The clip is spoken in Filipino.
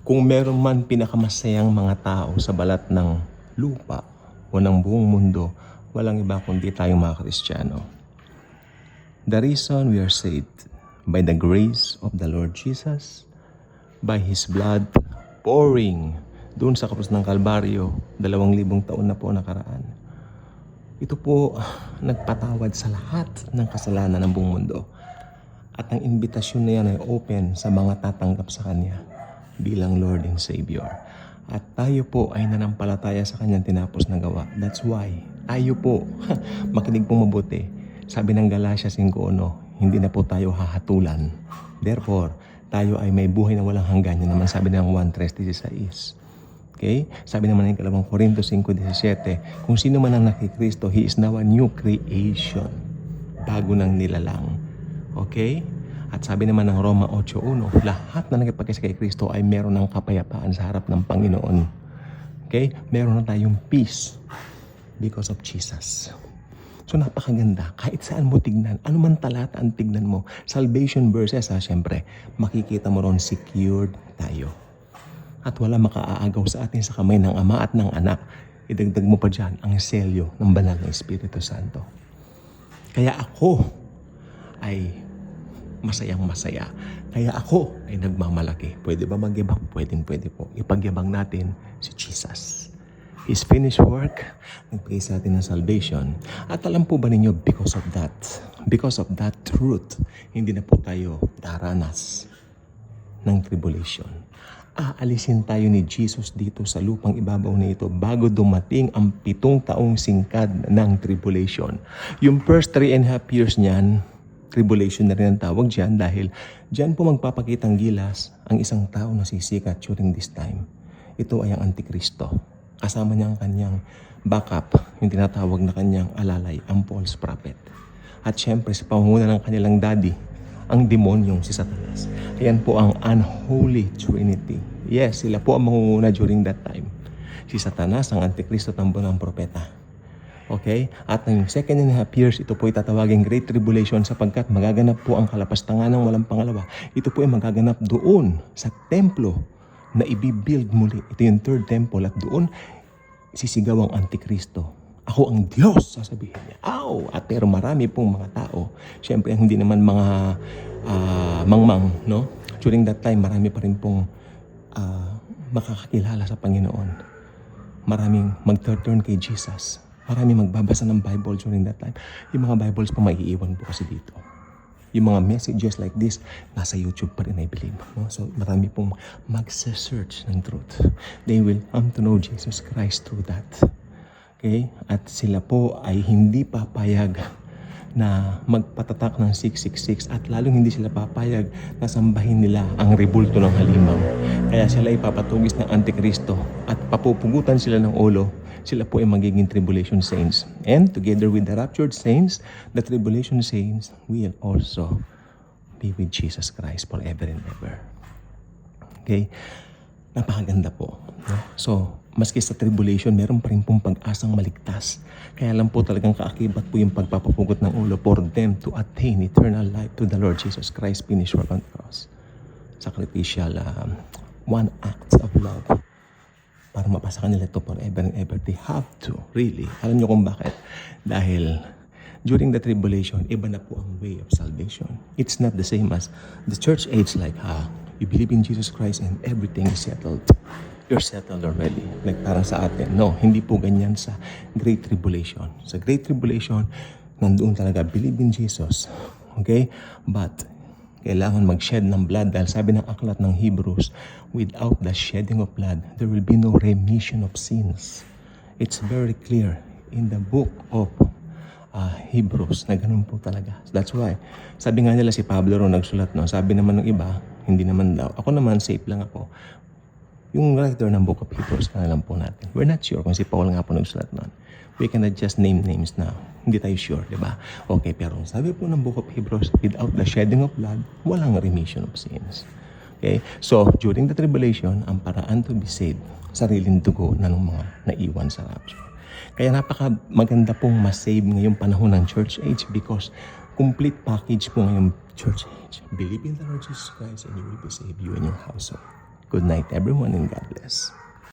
Kung meron man pinakamasayang mga tao sa balat ng lupa o ng buong mundo, walang iba kundi tayong mga Kristiyano. The reason we are saved by the grace of the Lord Jesus, by His blood pouring doon sa krus ng Kalbaryo, 2,000 taon na po nakaraan. Ito po nagpatawad sa lahat ng kasalanan ng buong mundo. At ang imbitasyon na yan ay open sa mga tatanggap sa Kanya bilang Lord and Savior. At tayo po ay nanampalataya sa Kanyang tinapos na gawa. That's why tayo po, makinig po mabuti, sabi ng Galatia 5:1, hindi na po tayo hahatulan. Therefore, tayo ay may buhay na walang hanggan. Yan naman sabi ng 1:3-16. Okay? Sabi naman ng 2 Corintios 5:17, kung sino man ang nakikristo, he is now a new creation. Bago nang nilalang. Okay? At sabi naman ng Roma 8:1, lahat na nakipagkisa kay Kristo ay meron ng kapayapaan sa harap ng Panginoon. Okay? Meron na tayong peace because of Jesus. So napakaganda. Kahit saan mo tignan, anuman talata ang tignan mo, salvation verses syempre, makikita mo ron secured tayo. At wala makaaagaw sa atin sa kamay ng Ama at ng Anak. Idagdag mo pa dyan ang selyo ng banal na Espiritu Santo. Kaya ako ay masayang masaya. Kaya ako ay nagmamalaki. Pwede ba magyabang? Pwede po. Ipagyabang natin si Jesus. His finished work, nagbigay sa atin ng salvation. At alam po ba ninyo, because of that truth, hindi na po tayo daranas ng tribulation. Aalisin tayo ni Jesus dito sa lupang ibabaw na ito bago dumating ang 7 taong singkad ng tribulation. Yung first 3.5 years niyan, tribulation na rin ang tawag dyan dahil dyan po magpapakitang gilas ang isang tao na sisikat during this time. Ito ay ang Antikristo. Kasama niya ang kanyang backup, yung tinatawag na kanyang alalay, ang false prophet. At syempre sa pangunguna ng kanilang daddy, ang demonyong si Satanas. Ayan po ang unholy trinity. Yes, sila po ang mangunguna during that time. Si Satanas, ang Antikristo at ang bunang propeta. Okay? At ng 2.5 years, ito po ay tatawaging Great Tribulation sapagkat magaganap po ang kalapastangan ng walang pangalawa. Ito po ay magaganap doon sa templo na i-build muli. Ito yung third temple at doon sisigaw ang Antikristo. Ako ang Diyos, sasabihin niya. At pero marami pong mga tao, syempre hindi naman mga mangmang, no? During that time, marami pa rin pong makakakilala sa Panginoon. Maraming mag-turn kay Jesus. Maraming magbabasa ng Bible during that time. Yung mga Bibles pa maiiwan po kasi dito. Yung mga messages like this, nasa YouTube pa rin, I believe. No? So, marami pong magsa-search ng truth. They will come to know Jesus Christ through that. Okay? At sila po ay hindi papayag na magpatatak ng 666 at lalong hindi sila papayag na sambahin nila ang rebulto ng halimaw. Kaya sila ipapatugis ng Antikristo at papupugutan sila ng ulo. Sila po ay magiging tribulation saints. And together with the raptured saints, the tribulation saints will also be with Jesus Christ forever and ever. Okay? Napakaganda po. No? So, maski sa tribulation, meron pa rin pong pag-asang maligtas. Kaya lang po talagang kaakibat po yung pagpapapugot ng ulo for them to attain eternal life to the Lord Jesus Christ finished work on the cross. Sacrificial, one act of love. Para mapasa kanila ito forever and ever. They have to, really. Alam niyo kung bakit? Dahil during the tribulation, iba na po ang way of salvation. It's not the same as the church age like, you believe in Jesus Christ and everything is settled. You're settled already. Like parang sa atin. No, hindi po ganyan sa Great Tribulation. Sa Great Tribulation, nandoon talaga, believe in Jesus. Okay? But, kailangan mag-shed ng blood dahil sabi ng aklat ng Hebrews, without the shedding of blood, there will be no remission of sins. It's very clear in the book of Hebrews na ganun po talaga. That's why, sabi nga nila si Pablo ron nagsulat, no? Sabi naman ng iba, hindi naman daw. Ako naman, safe lang ako. Yung writer ng book of Hebrews, kailan po natin. We're not sure kung si Paul nga po nagsulat nun. We cannot just name names now. Hindi tayo sure, di ba? Okay, pero sabi po ng book of Hebrews, without the shedding of blood, walang remission of sins. Okay? So, during the tribulation, ang paraan to be saved, sariling dugo na ng mga naiwan sa rapture. Kaya napaka maganda pong masave ngayong panahon ng church age because complete package po ngayong church age. Believe in the Lord Jesus Christ and you will be saved, you and your household. Good night everyone and God bless.